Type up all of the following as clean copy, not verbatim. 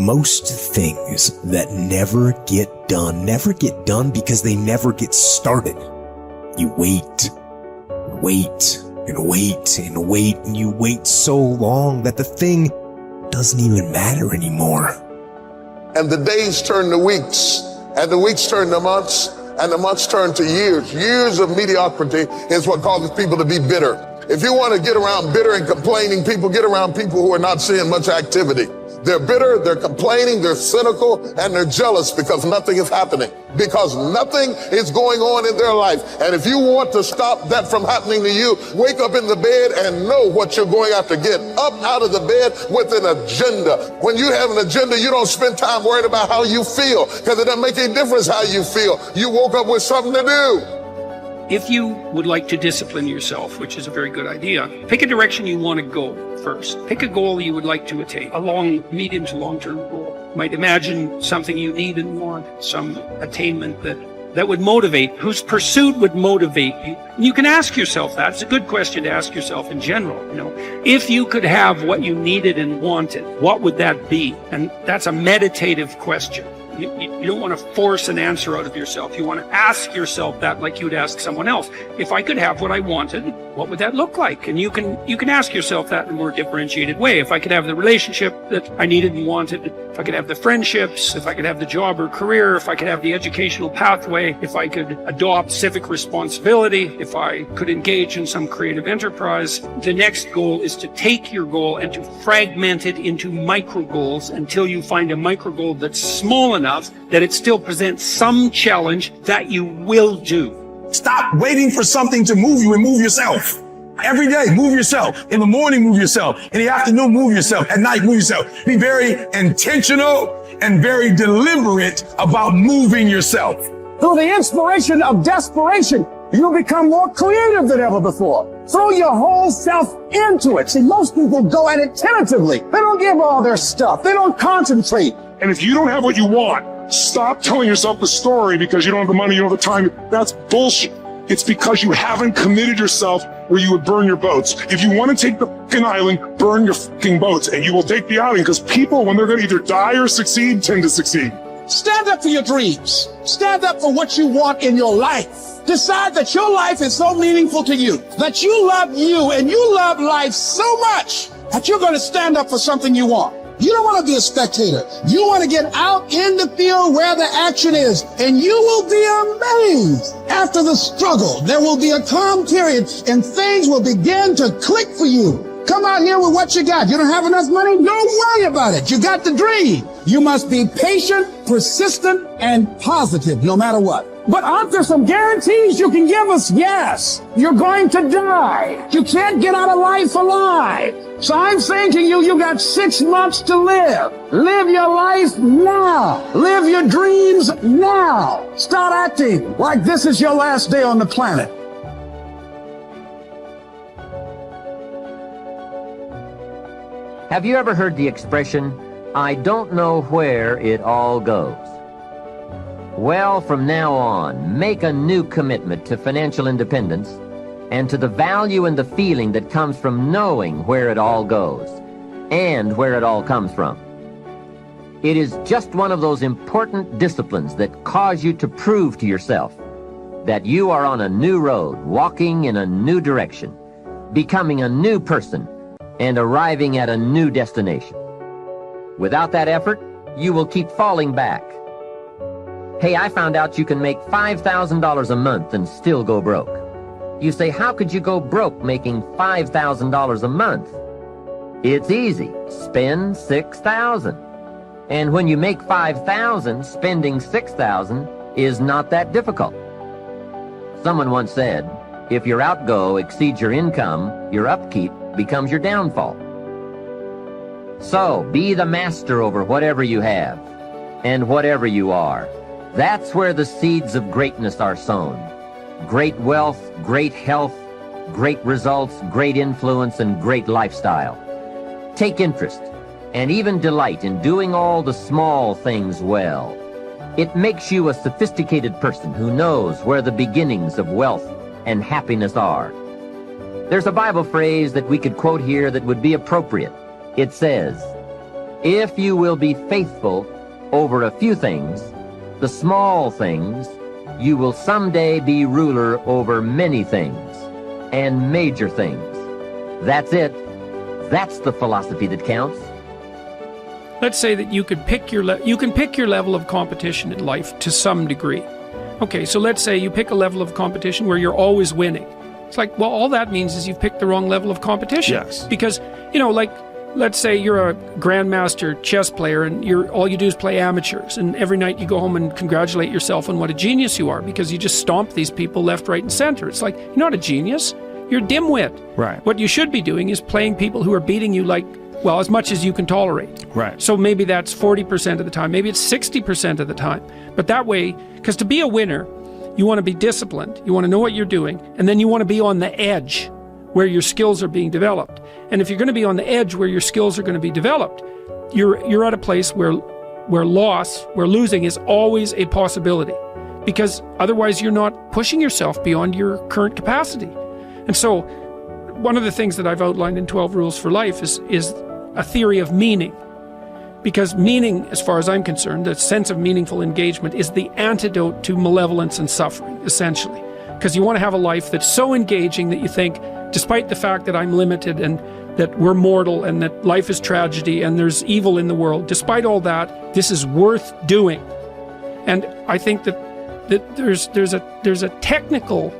Most things that never get done because they never get started. You wait, and wait, and wait, and wait, and you wait so long that the thing doesn't even matter anymore. And the days turn to weeks, and the weeks turn to months, and the months turn to years. Years of mediocrity is what causes people to be bitter. If you want to get around bitter and complaining people, get around people who are not seeing much activity. They're bitter, they're complaining, they're cynical, and they're jealous because nothing is happening, because nothing is going on in their life. And if you want to stop that from happening to you, wake up in the bed and know what you're going after. Get up out of the bed with an agenda. When you have an agenda, you don't spend time worried about how you feel, because it doesn't make any difference how you feel. You woke up with something to do. If you would like to discipline yourself, which is a very good idea, pick a direction you want to go first. Pick a goal you would like to attain, a long, medium to long-term goal. You might imagine something you need and want, some attainment that would motivate, whose pursuit would motivate you. And you can ask yourself that. It's a good question to ask yourself in general. If you could have what you needed and wanted, what would that be? And that's a meditative question. You don't want to force an answer out of yourself. You want to ask yourself that like you would ask someone else. If I could have what I wanted, what would that look like? And you can ask yourself that in a more differentiated way. If I could have the relationship that I needed and wanted, if I could have the friendships, if I could have the job or career, if I could have the educational pathway, if I could adopt civic responsibility, if I could engage in some creative enterprise. The next goal is to take your goal and to fragment it into micro goals until you find a micro goal that's small enough that it still presents some challenge that you will do. Stop waiting for something to move you and move yourself. Every day, move yourself. In the morning, move yourself. In the afternoon, move yourself. At night, move yourself. Be very intentional and very deliberate about moving yourself. Through the inspiration of desperation, you'll become more creative than ever before. Throw your whole self into it. See, most people go at it tentatively. They don't give all their stuff. They don't concentrate. And if you don't have what you want, stop telling yourself the story because you don't have the money, you don't have the time. That's bullshit. It's because you haven't committed yourself where you would burn your boats. If you want to take the fucking island, burn your fucking boats, and you will take the island, because people, when they're going to either die or succeed, tend to succeed. Stand up for your dreams. Stand up for what you want in your life. Decide that your life is so meaningful to you, that you love you and you love life so much that you're going to stand up for something you want. You don't want to be a spectator. You want to get out in the field where the action is, and you will be amazed. After the struggle, there will be a calm period, and things will begin to click for you. Come out here with what you got. You don't have enough money? Don't worry about it. You got the dream. You must be patient, persistent, and positive no matter what. But aren't there some guarantees you can give us? Yes. You're going to die. You can't get out of life alive. So I'm saying to you, you got 6 months to live. Live your life now. Live your dreams now. Start acting like this is your last day on the planet. Have you ever heard the expression, I don't know where it all goes? Well, from now on, make a new commitment to financial independence and to the value and the feeling that comes from knowing where it all goes and where it all comes from. It is just one of those important disciplines that cause you to prove to yourself that you are on a new road, walking in a new direction, becoming a new person, and arriving at a new destination. Without that effort, you will keep falling back. Hey, I found out you can make $5,000 a month and still go broke. You say, how could you go broke making $5,000 a month? It's easy. Spend $6,000. And when you make $5,000, spending $6,000 is not that difficult. Someone once said, if your outgo exceeds your income, your upkeep becomes your downfall. So, be the master over whatever you have and whatever you are. That's where the seeds of greatness are sown. Great wealth, great health, great results, great influence, and great lifestyle. Take interest and even delight in doing all the small things well. It makes you a sophisticated person who knows where the beginnings of wealth and happiness are. There's a Bible phrase that we could quote here that would be appropriate. It says, If you will be faithful over a few things, the small things, you will someday be ruler over many things and major things. That's it. That's the philosophy that counts. Let's say that you can pick your level of competition in life to some degree. Okay, so let's say you pick a level of competition where you're always winning. It's like, well, all that means is you've picked the wrong level of competition. Yes. Because, like, let's say you're a grandmaster chess player and all you do is play amateurs, and every night you go home and congratulate yourself on what a genius you are because you just stomp these people left, right, and center. It's like, you're not a genius. You're a dimwit. Right. What you should be doing is playing people who are beating you as much as you can tolerate. Right. So maybe that's 40% of the time. Maybe it's 60% of the time. But that way, because to be a winner, you want to be disciplined. You want to know what you're doing. And then you want to be on the edge where your skills are being developed. And if you're going to be on the edge where your skills are going to be developed, you're at a place where losing is always a possibility. Because otherwise you're not pushing yourself beyond your current capacity. And so one of the things that I've outlined in 12 Rules for Life is a theory of meaning. Because meaning, as far as I'm concerned, the sense of meaningful engagement is the antidote to malevolence and suffering, essentially. Because you want to have a life that's so engaging that you think, despite the fact that I'm limited and that we're mortal and that life is tragedy and there's evil in the world, despite all that, this is worth doing. And I think that there's a technical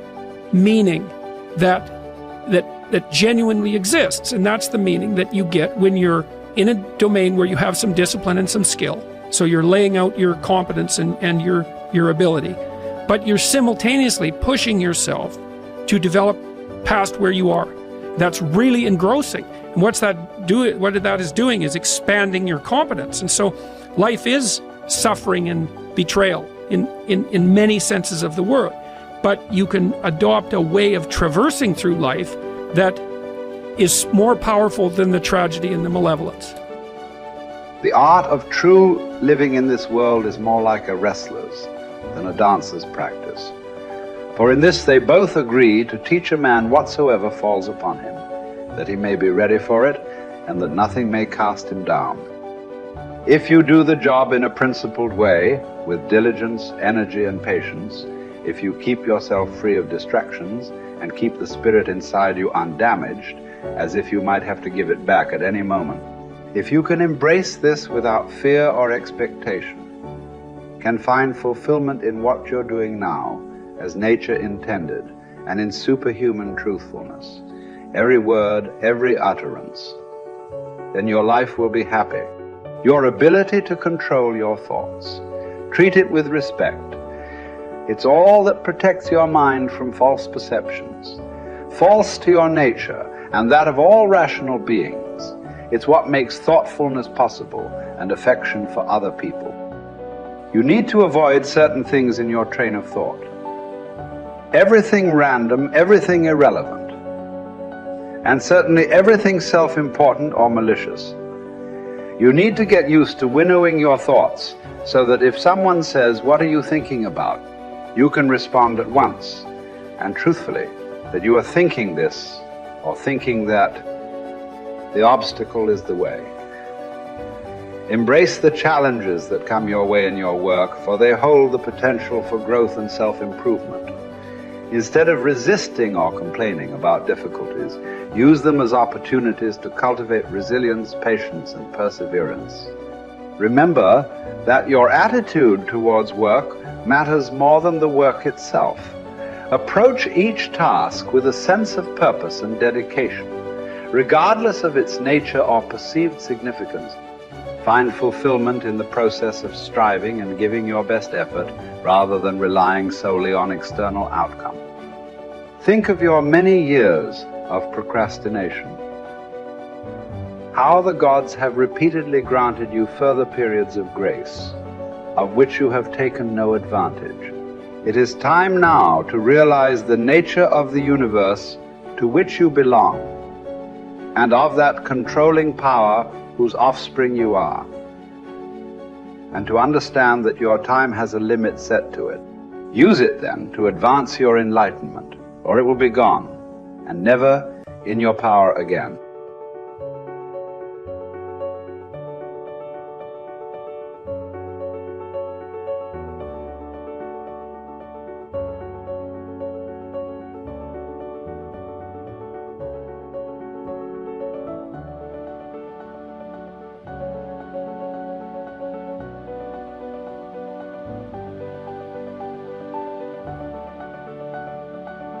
meaning that genuinely exists, and that's the meaning that you get when you're in a domain where you have some discipline and some skill. So you're laying out your competence and your ability, but you're simultaneously pushing yourself to develop past where you are. That's really engrossing. And what that is doing is expanding your competence. And so life is suffering and betrayal in many senses of the word. But you can adopt a way of traversing through life that is more powerful than the tragedy and the malevolence. The art of true living in this world is more like a wrestler's than a dancer's practice. For in this they both agree to teach a man whatsoever falls upon him, that he may be ready for it, and that nothing may cast him down. If you do the job in a principled way, with diligence, energy, and patience, if you keep yourself free of distractions and keep the spirit inside you undamaged, as if you might have to give it back at any moment, if you can embrace this without fear or expectation, can find fulfillment in what you're doing now, as nature intended, and in superhuman truthfulness, every word, every utterance, then your life will be happy. Your ability to control your thoughts, treat it with respect. It's all that protects your mind from false perceptions, false to your nature and that of all rational beings. It's what makes thoughtfulness possible and affection for other people. You need to avoid certain things in your train of thought. Everything random, everything irrelevant, and certainly everything self-important or malicious. You need to get used to winnowing your thoughts so that if someone says, "What are you thinking about?" you can respond at once and truthfully that you are thinking this or thinking that. The obstacle is the way. Embrace the challenges that come your way in your work, for they hold the potential for growth and self-improvement. Instead of resisting or complaining about difficulties, use them as opportunities to cultivate resilience, patience, and perseverance. Remember that your attitude towards work matters more than the work itself. Approach each task with a sense of purpose and dedication, regardless of its nature or perceived significance. Find fulfillment in the process of striving and giving your best effort rather than relying solely on external outcome. Think of your many years of procrastination. How the gods have repeatedly granted you further periods of grace, of which you have taken no advantage. It is time now to realize the nature of the universe to which you belong, and of that controlling power whose offspring you are, and to understand that your time has a limit set to it. Use it then to advance your enlightenment, or it will be gone, and never in your power again.